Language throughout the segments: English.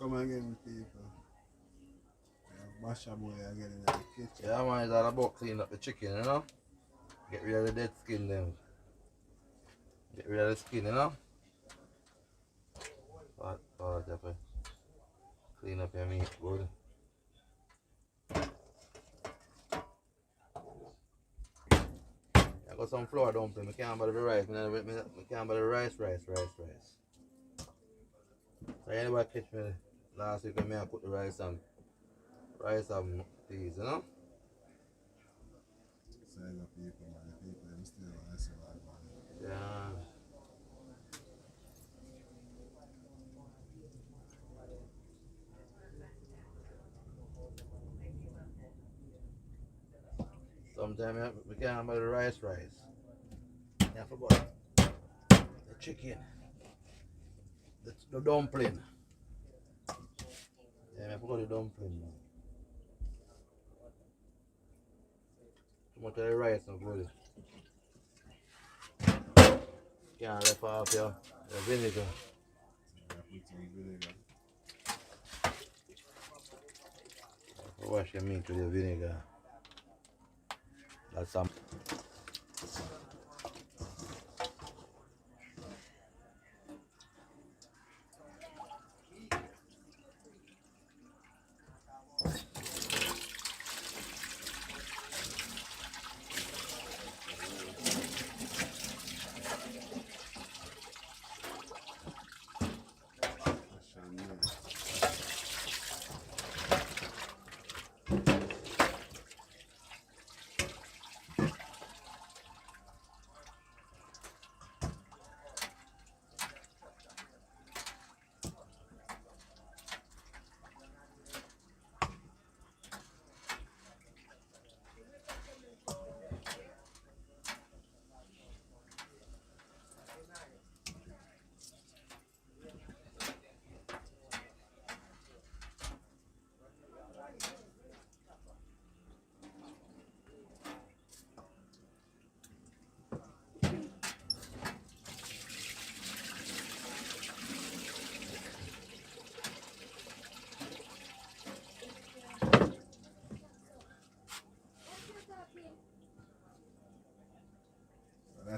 come again, people. Mash boy again in the kitchen. Yeah, man, it's all about cleaning up the chicken, you know? Get rid of the dead skin, them. Get rid of the skin, you know? But you have to clean up your meat good. I got some flour dumpling. I can't buy the rice. I can't buy the rice. So anybody catch me last week when I put the rice and peas, you know? Saying the people, man. The people, them still want to say that, man. Yeah. Sometimes we can't buy the rice. I forgot the chicken, the dumpling. Yeah, I forgot the dumpling. Man. Too much of the rice, no good. Can't left off your vinegar. So I put some vinegar. Wash your meat with the vinegar. That's some. That's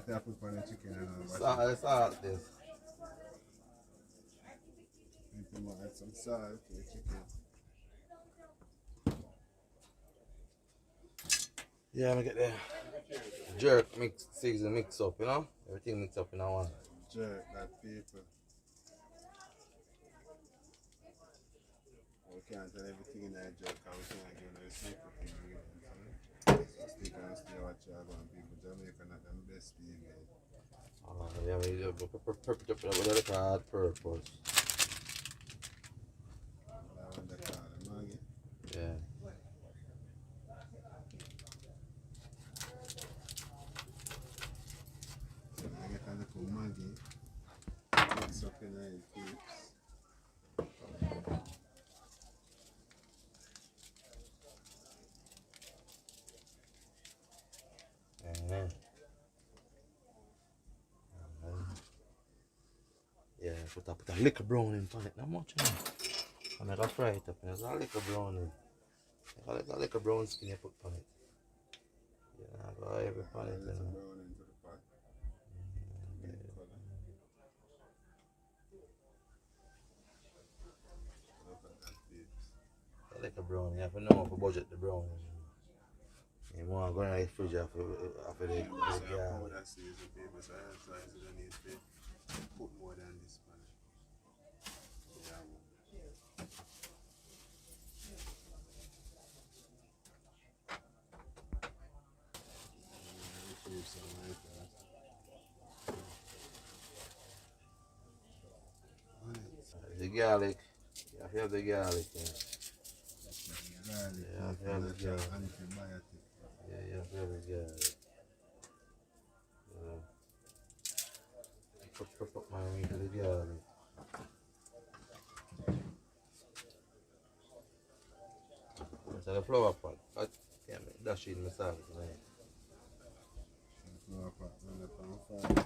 I put on the chicken and all. Salt this. People might add some salt to the chicken. Yeah, I get the jerk season mix up, you know? Everything mix up in one. Jerk that people. We can't tell everything in that jerk and we can't give no secret ingredients. So stick and stay what you're going people. Jamaica not the best people. Yeah, we do with a hard purpose. That one they call the Maggie. Yeah. I get a little Maggie. Mix up in the peeps. Yeah, put a little brown in on it, not much, you know. And I got fry it up, and there's a little brown in. A little brown skin you put on it. Yeah, I got every pan it, you know. Brown into the pot. Look at that peeps. A little brown, you have to know how to budget the brown. You want to go in the fridge after the Yeah. yeah. Powder season people, so that's why you don't need to put more than this man. Yeah. Retrieve some like that. The garlic, you have to have the garlic. Yeah. Garlic, Yeah, yeah, garlic. antibiotic. Yeah, you have to have the garlic. Put my meat to the garlic. So the flour pot, I can't make that shit in the salad tonight. Flour pot, run up on fire.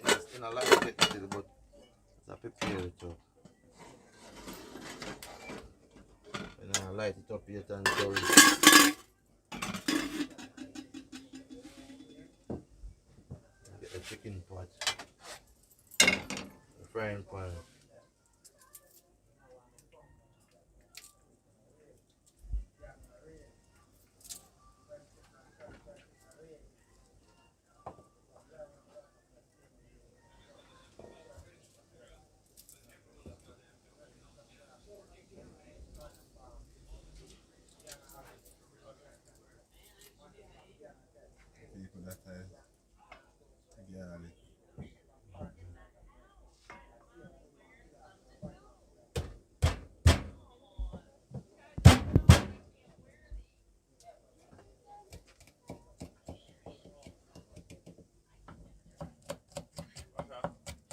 It's not like it, but it's a prepare it too. light it up yet until get the chicken pot, the frying pan. People that are garlic.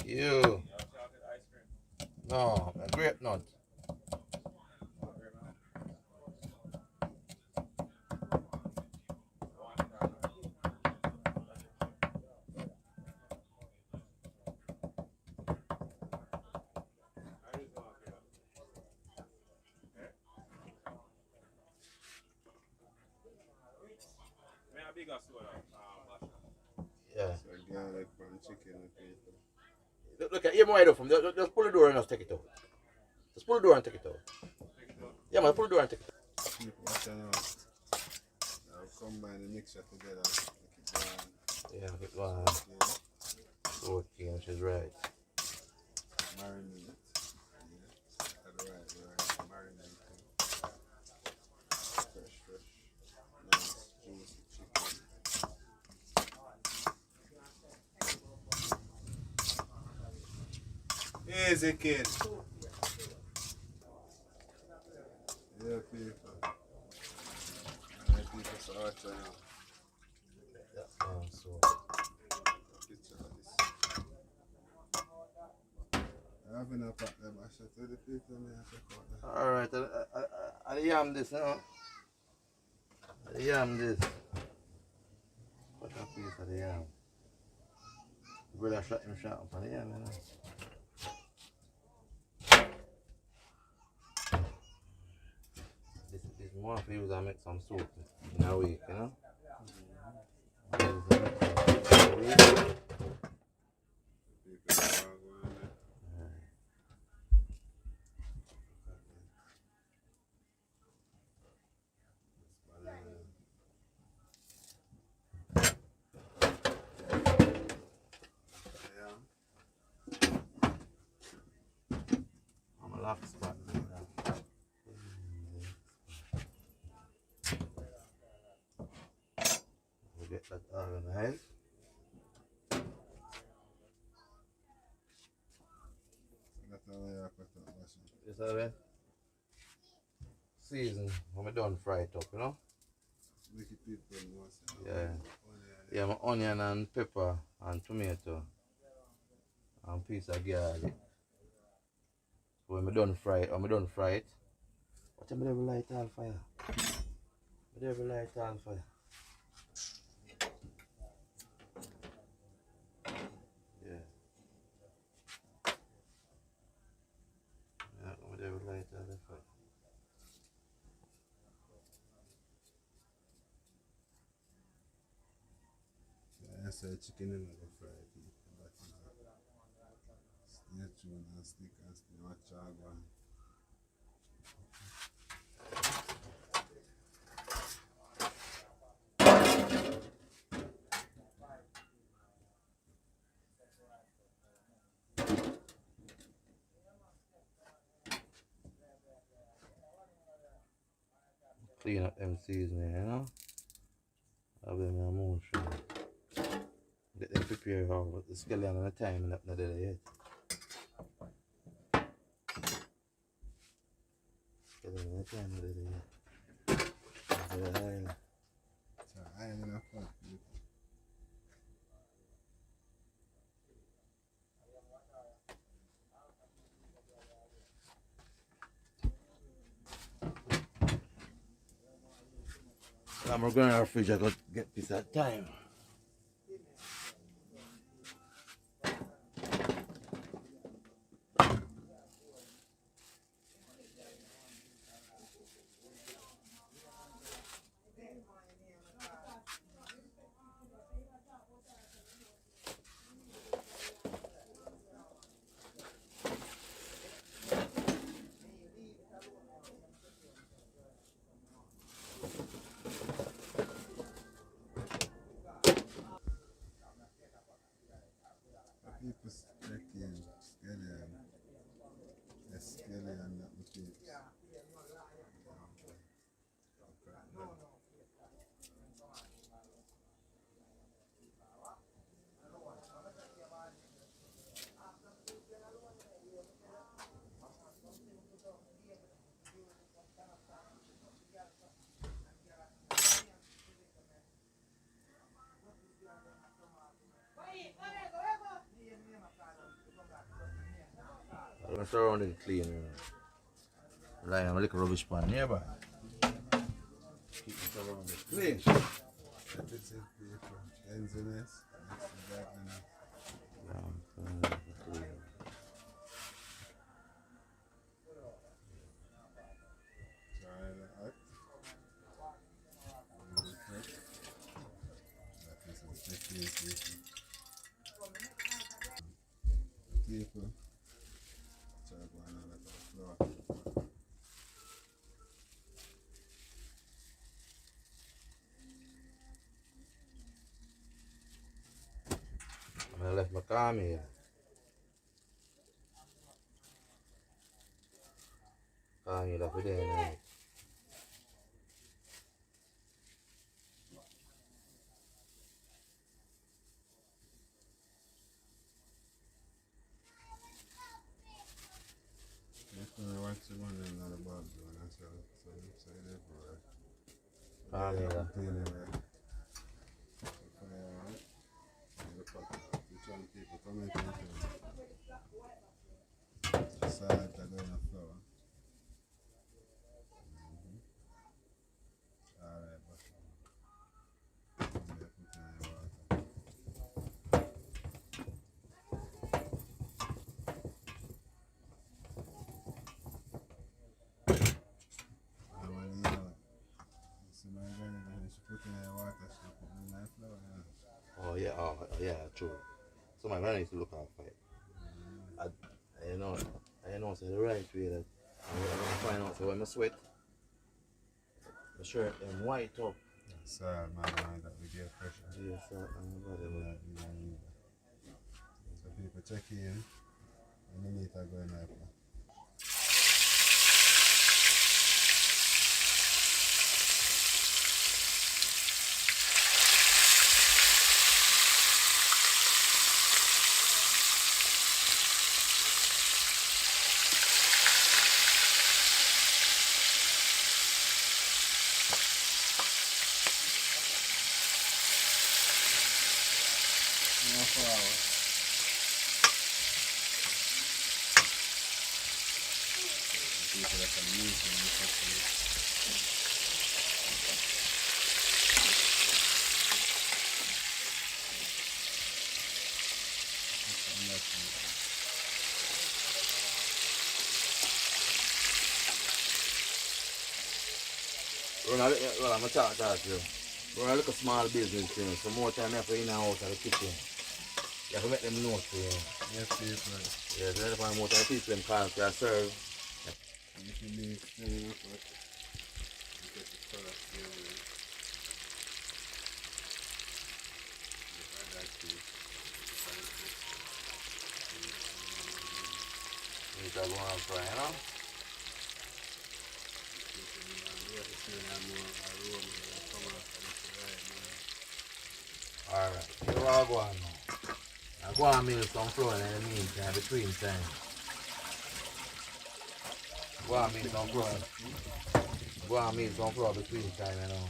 You. No, a grape nut. Yeah. So garlic from chicken and people. Look at you wide open. Just pull the door and just take it out. Just pull the door and take it out. Yeah, man, pull the door and take it out. People watching out. Now combine the mixture together. Make it Yeah, it was yeah. okay, and she's right. Marinate it. Yeah. Right. Marinate it. Fresh. Nice, juicy chicken. Easy, kid. Yeah, people. Alright, people, so watch out. So, Picture of this. I have enough of them. I should tell the people me I check out that. alright, I yam this now. I yam this. What a piece of the yam. Brother shot him shot up on the yam, you know. This more for you to make some soup in a week, you know. People are going there. I'm a lock spot. We get that organized. That's all I have to talk about. This is it. Season when we done fry it up, you know. Make it people know. Yeah. Yeah, my onion and pepper and tomato and piece of garlic. So when I done fry it, what time I never light all fire? I never light all fire. Yeah. Yeah, I never light all the fire. I said chicken in the fry people. But stay tuned and stick and stay watch out one. Clean up them seasoning, you know. Have them in a motion. Get them prepared for the skeleton and the time and not there yet. Skeleton and the time not there yet. So I ain't enough fun people. I'm going to our fridge, I got to get this at time. I'm surrounding clean. Like I'm a little rubbish pan nearby. Keep it surrounded clean. This is paper. Cleanliness. That's exactly it. Clean. Try it out. Really quick. That is a sticky paper. Paper. Try to go on a little flour. I left my car here. Car here up there. Definitely watch the one and not about the one. So say that for Car here. clean it right. Which one people come in and just side that on the floor. Alright, but put in the water. I want to see my granny when she put in the water, she put in the flour. Oh yeah, true. So my man used to look out for it. I know so the right way that I find out so when I sweat, the shirt them white up. Sorry, man, that we get pressure. Yes, So people check in, and the meat are going up. No flour. People that can use in this country. Well, I'm going to talk to you. Run a little small business thing, so more time I have to in and out of the kitchen. You have to make them know to you. Yes, people. Yeah, so that's why more time teach them cars to serve. And if you need clean up, you get the first thing. You start going on fry, you know? Alright, so I'll go on now. I'll go and milk some flour in the meantime, between time. Go and milk some flour. Go and milk some flour between time, you know.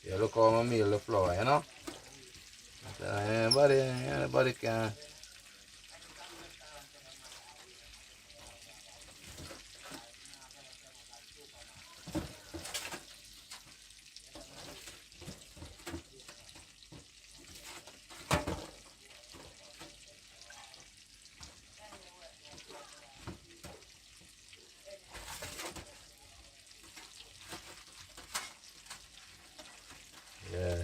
Yeah, look how I meal the flour, you know? Anybody can. Yeah.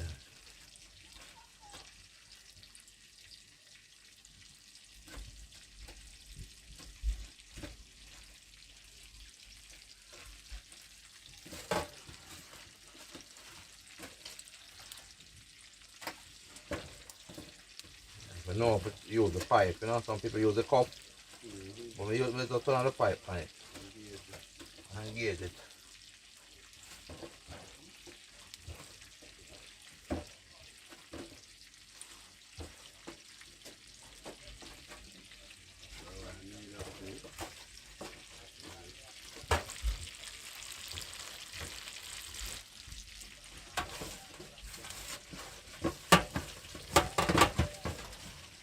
But no, but use the pipe, you know, some people use the cup. But we just turn on the pipe on it. And engage it.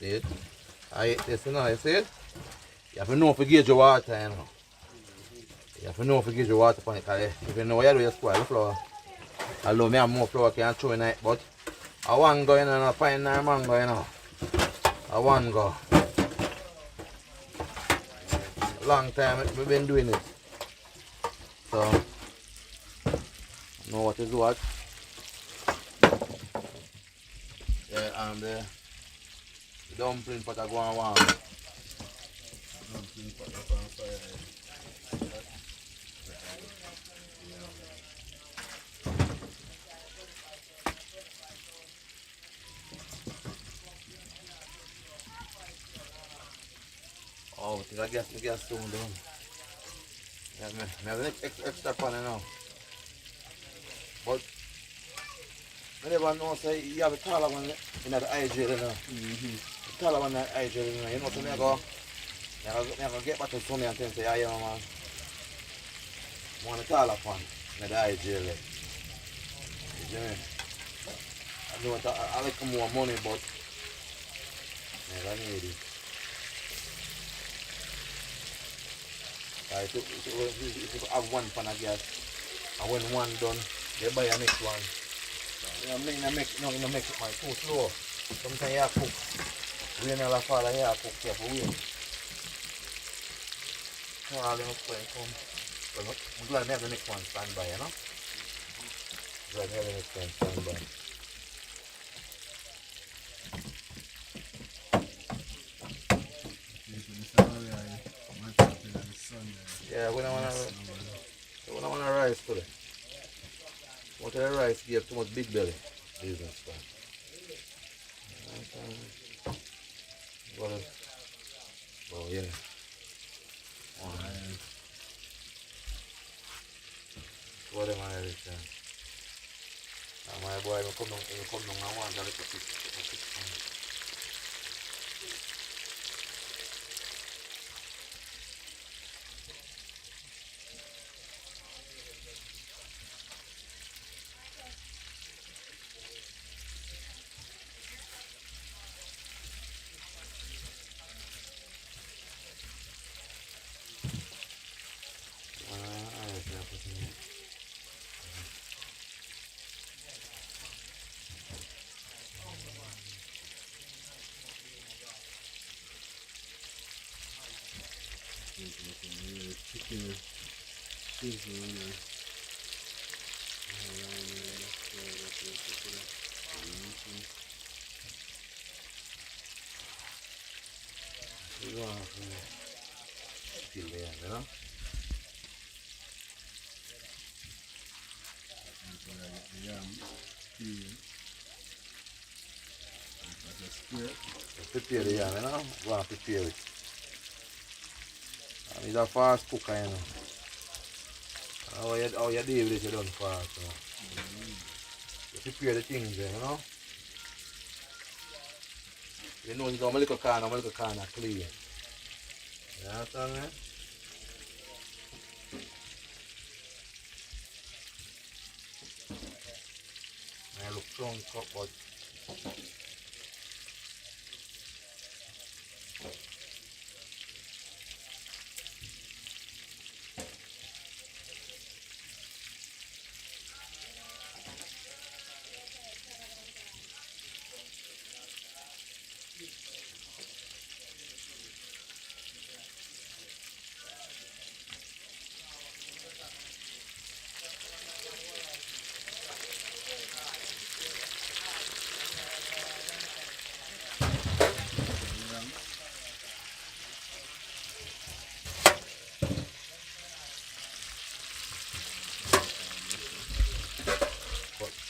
it. I eat this, you know, you see it? You have to know if you gauge your water, you know. You have to know if you gauge your water upon it, because if you know what you do, you spoil the flour. Although me have more flour can throw in it, but I want go, you know, a pine or mango, you know. I want go. Long time we've been doing it. So, I know what is what. Yeah, and the dumpling pot are going warm. Dumpling pot up on fire. Oh, I think I guess the gas soon done. Yeah, me have an extra pan now. But I never know say you have a taller one in that eye jail, you know. The taller one in that eye jail, you know. You know, so me go get back to Sunday and tell say, yeah, yeah, man. I want a taller pan in the eye jail. You see me? I know I like more money, but I need it. If you have one pan of gas, and when one done, you buy a next one. You know, make it man too slow. Sometimes you have to cook. Rain all fall and you have to cook here for wait. So all them come. Well, I'm glad I have the next one stand by, you know? Glad I have the next one stand by. Yeah, when I want to rice today. What the rice give too much big belly business. Well, oh yeah. What am I return? My boy will come down and want to look at it. Chicken sizzle. Still there, you know? Prepare the yam, you know? Go and prepare it. And it's a fast cooker, you know. How you deal with it, you done fast, you know? You prepare the things, you know? You know, it's my little corner clean. You understand me? I look strong cup, but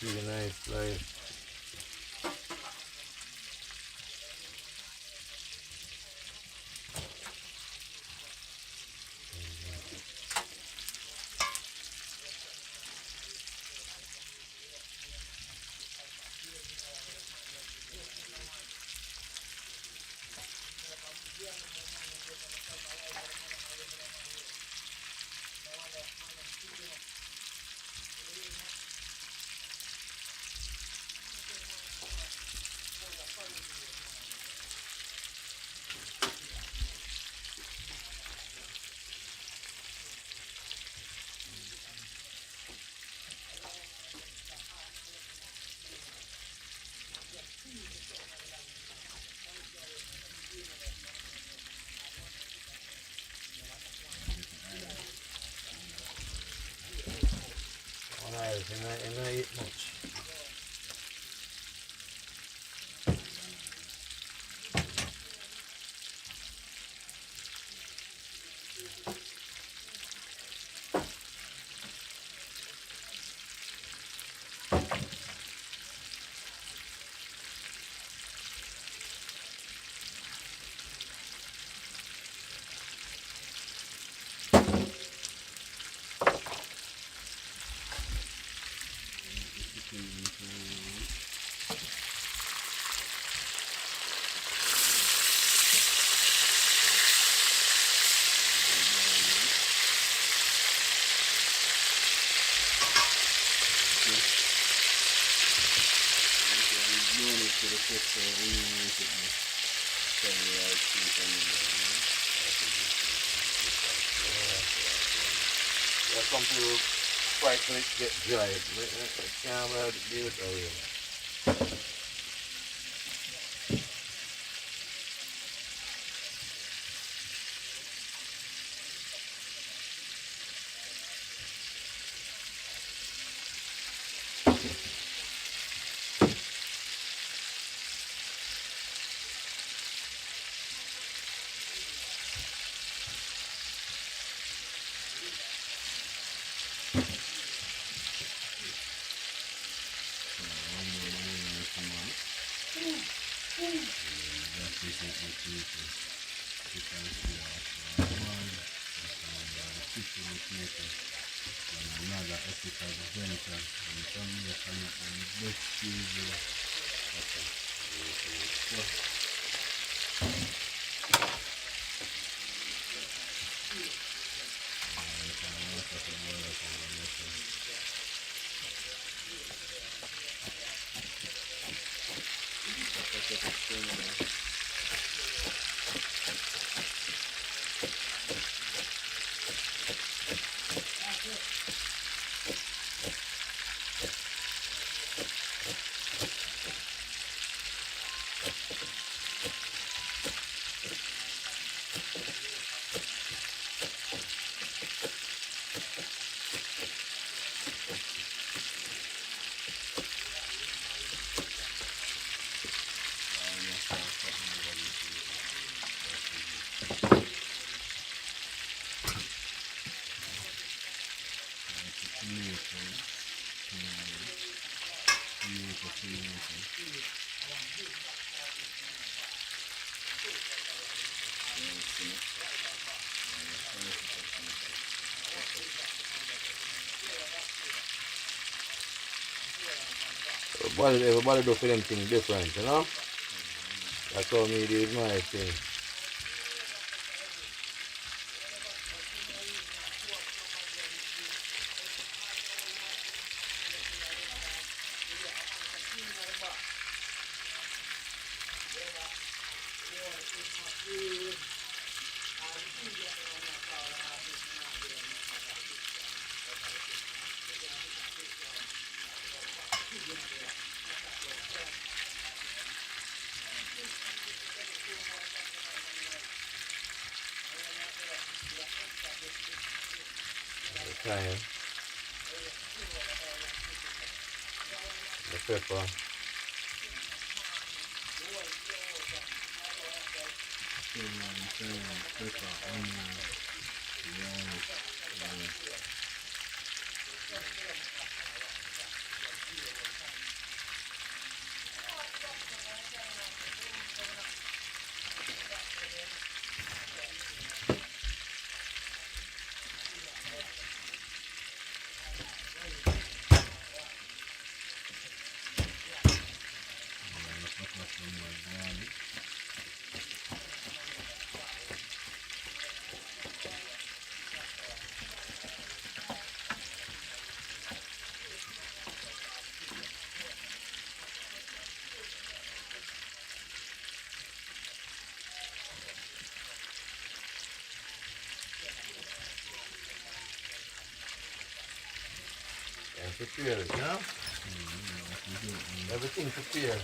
really nice, like. Yes, and I eat much. Come to fight when it get dry. I can't deal with it. Another ethical venture and some best use. Everybody do for them thing different, you know? That's how me do my thing. The thyme, the pepper, and prepare it, you know? Everything prepared.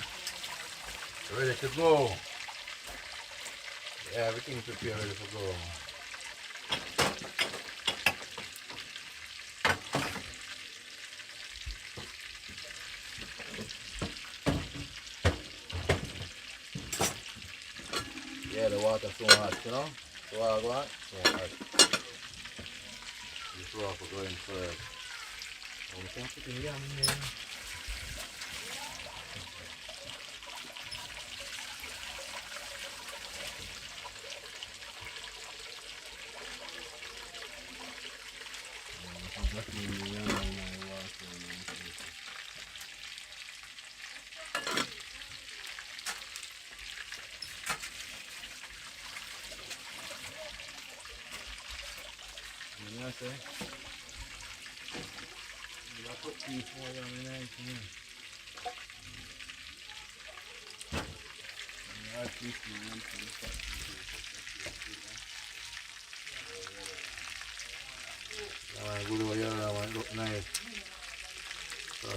Ready to go. Yeah, everything prepared, ready to go. Yeah, the water so hot, you know? So hot, so hot. The flour for going first. And we can put in yam in there. You know what I'm saying? You gotta put 3-4 yam in there, you know? That one good over here, that one look nice. So,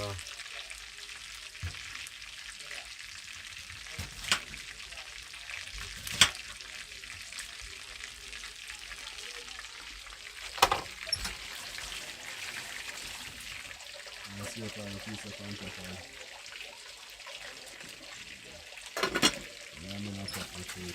see what kind of piece of contact I am in a cup of tea.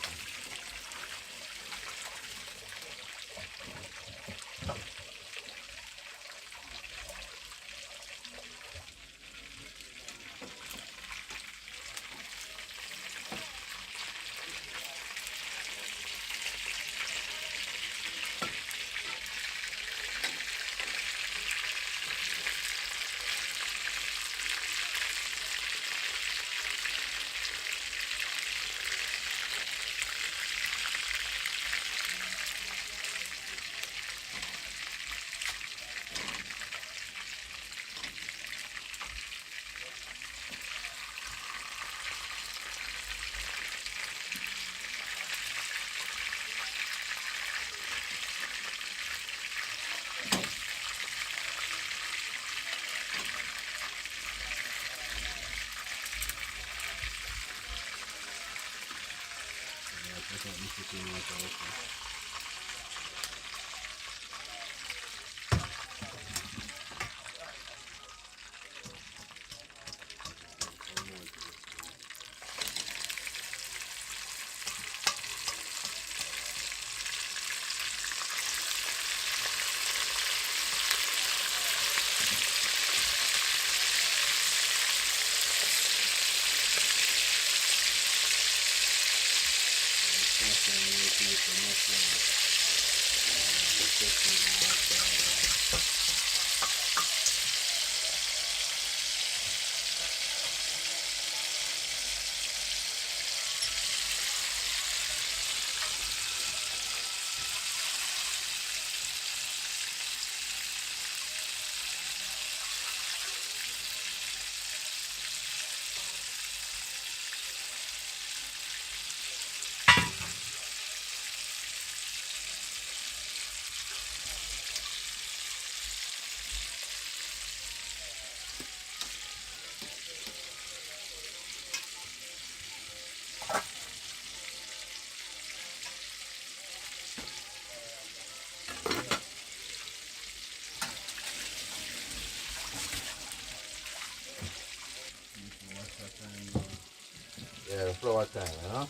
yeah, the flour time, you know?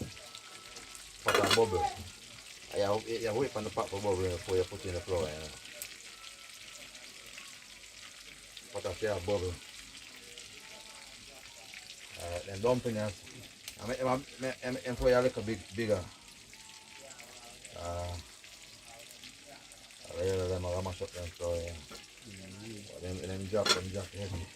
Pot and bubble. You wait for the pot for bubble before you put in the flour, you know? Pot of your bubble. Then dumpling, I make for you a little bit bigger. I really them I mash up them flour, yeah. Then drop heavy.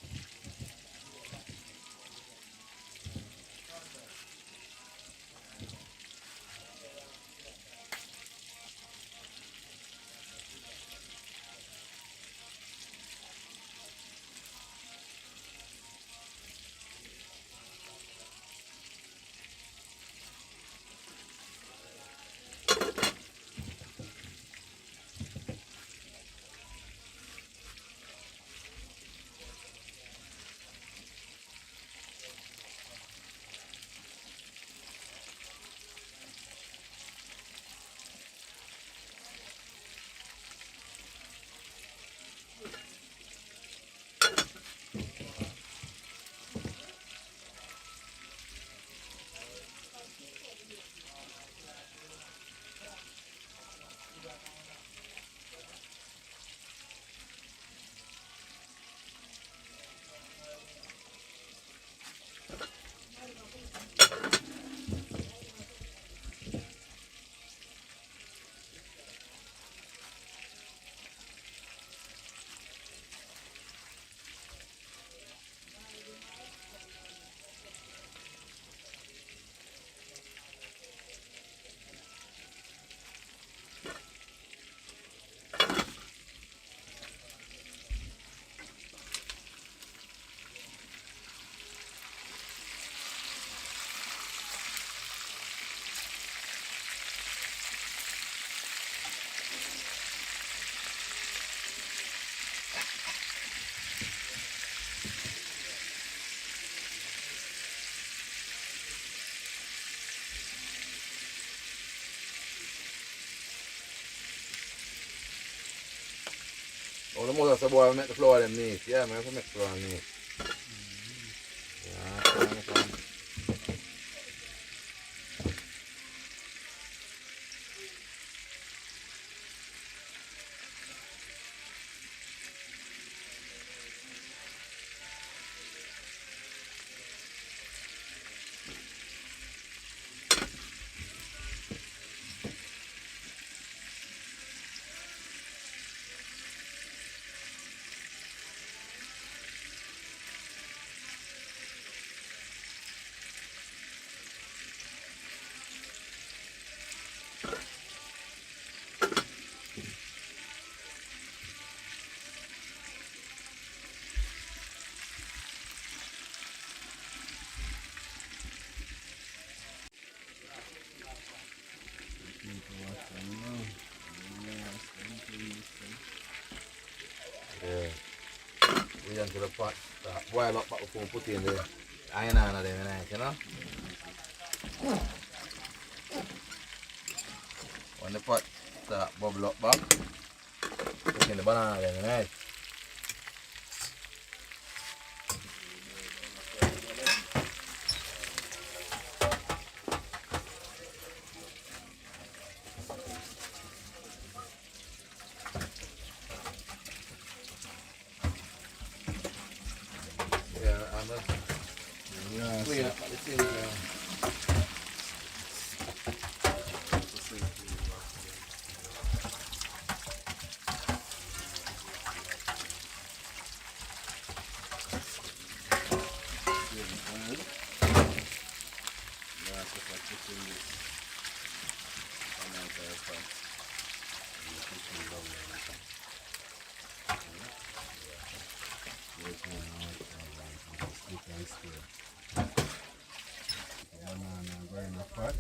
the most of the boy make the flour them neat. Yeah, man, make flour neat. Yeah, come. Yeah. We into the pot. Boil up back before we put in the iron on them, you know? When the pot start bubble up back, put in the banana then, right? Yeah, I'm gonna clean up the thing now. Banana go in the pot.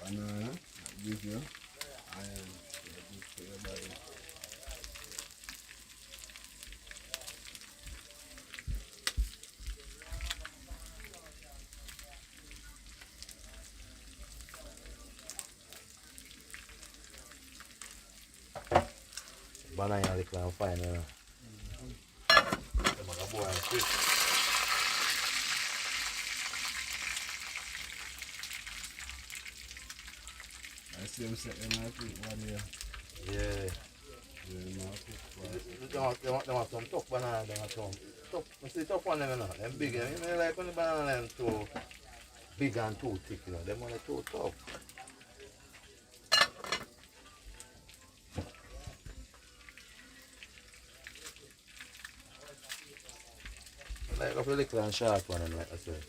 Banana give you iron for your body. Banana lick and fine, you know. Them are boil quick. I see him set them up with one here. Yeah. They want some tough banana, they want some tough. You see tough one them, you know. Them big, you know, like when the banana them too big and too thick, you know. Them one are too tough. Like a little and short one, like I said.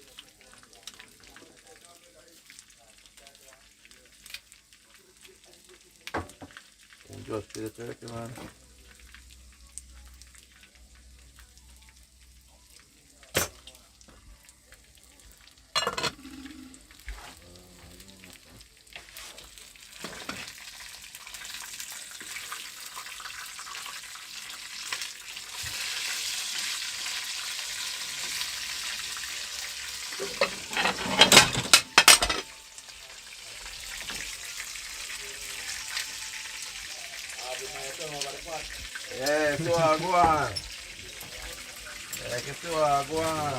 Just feel the turkey, man. Yeah, so go on. Like it's so go on.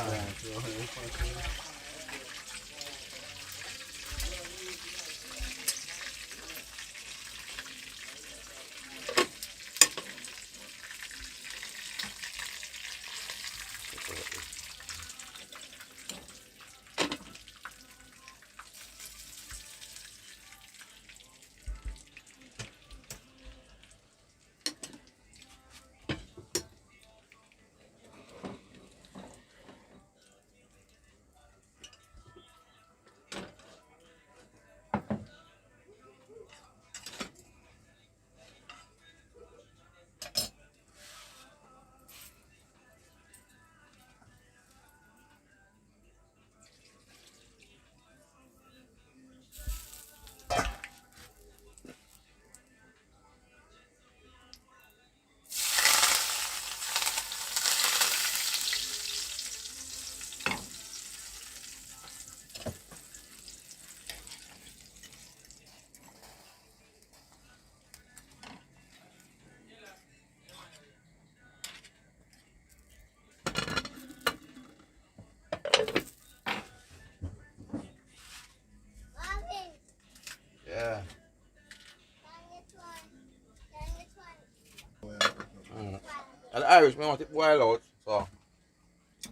And the Irish, I want it boil out, so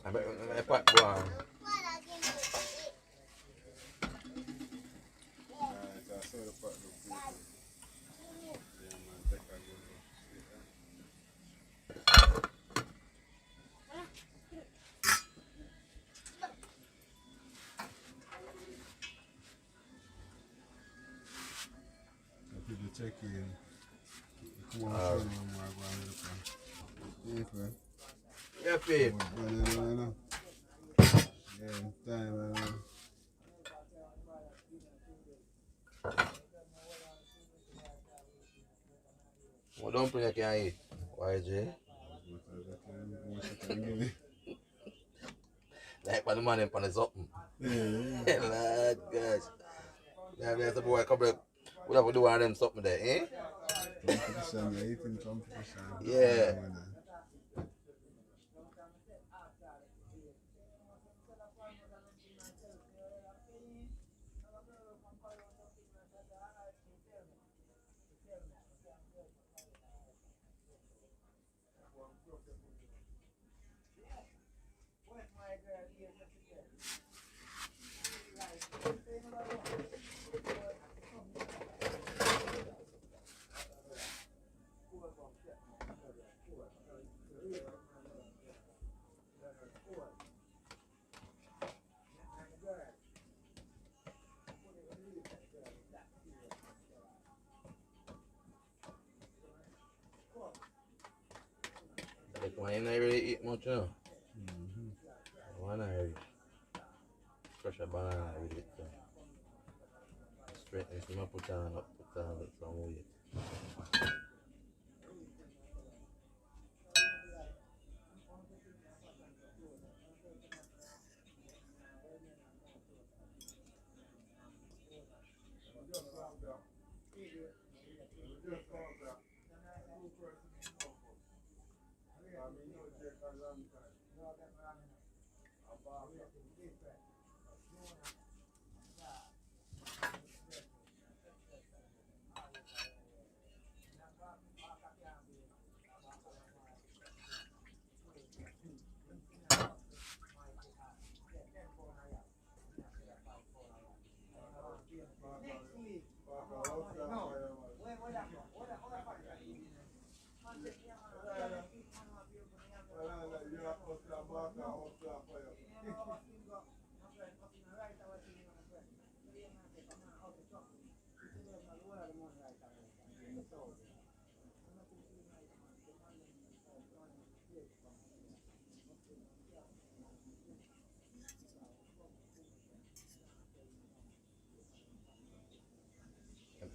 I make my pot go on. Alright, I saw the pot look good. Yeah, man, take a good look. If you check in, come on, show them where I'm going to look at. If, Yeah, Pete. yeah, time, What dumpling you can eat? YJ? Much I can give me. Like when the man in pan is something. Yeah. Lord gosh. Yeah, there's a boy couple of we have to do one of them something there, eh? Competition, you're eating competition. Yeah. Like when you not really eat much, you know. One I crush a banana with it. So. Straight and some put on some weight.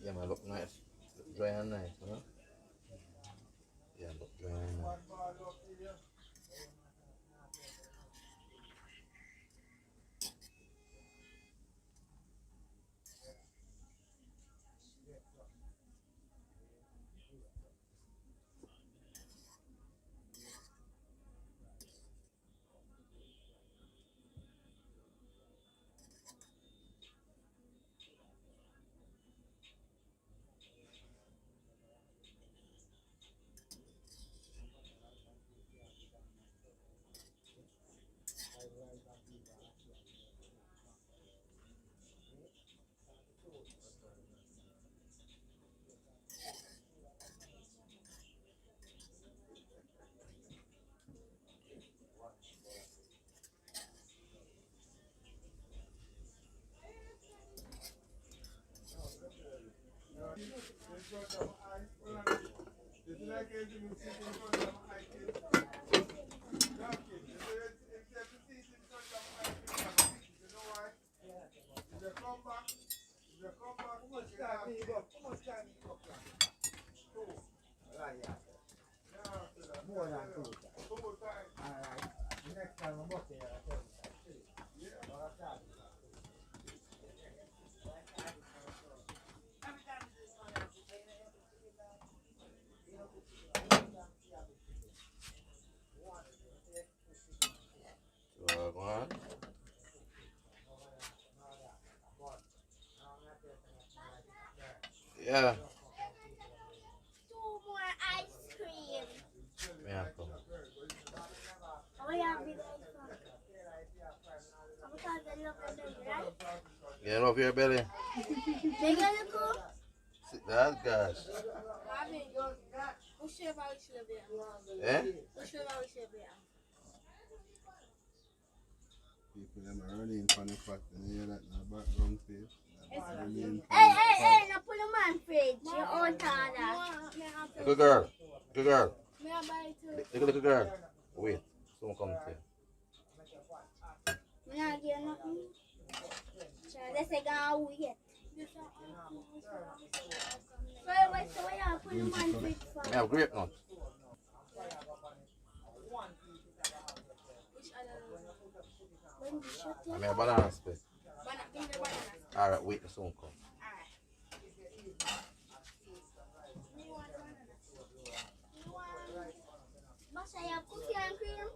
Yeah, man, look nice. Look dry and nice, you know? Yeah, look dry and nice. So, go on. Yeah. Two more ice cream. Yeah, come. Oh yeah, big eyes from. Because I love them, right? You love your belly? Big a little. See that, gosh. Eh? People them are running from the fact and you hear that in the background face. Hey, now put them on fridge. Your own father. Good girl. Good girl. Little girl. Wait. Someone come to you. I'm not getting nothing. So let's say go wait. So why you put them on fridge for? I have grape nut. When you shut I it. have banana split. Alright, wait, the someone come. Boss, I have cookie and cream.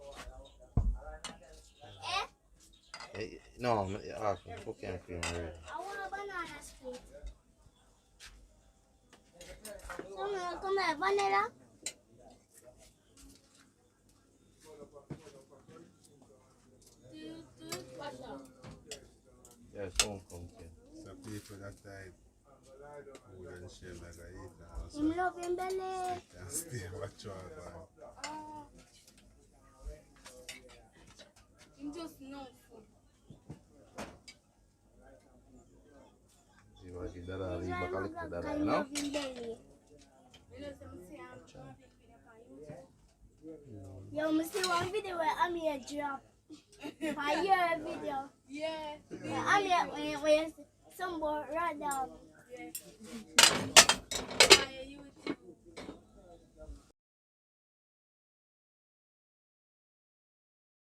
Eh? No, I'm asking cookie and cream already. I want a banana split. Someone come here, vanilla. Yeah, someone come to you. So people that died who didn't share like I eat and also Him love him belly. can stay watch all Just no food. See what I give that a leave back a little that, I you know? love him belly. Yo, I see one video where I'm here drop. I hear a video. Yeah. I'm here when some boy right down. Yeah.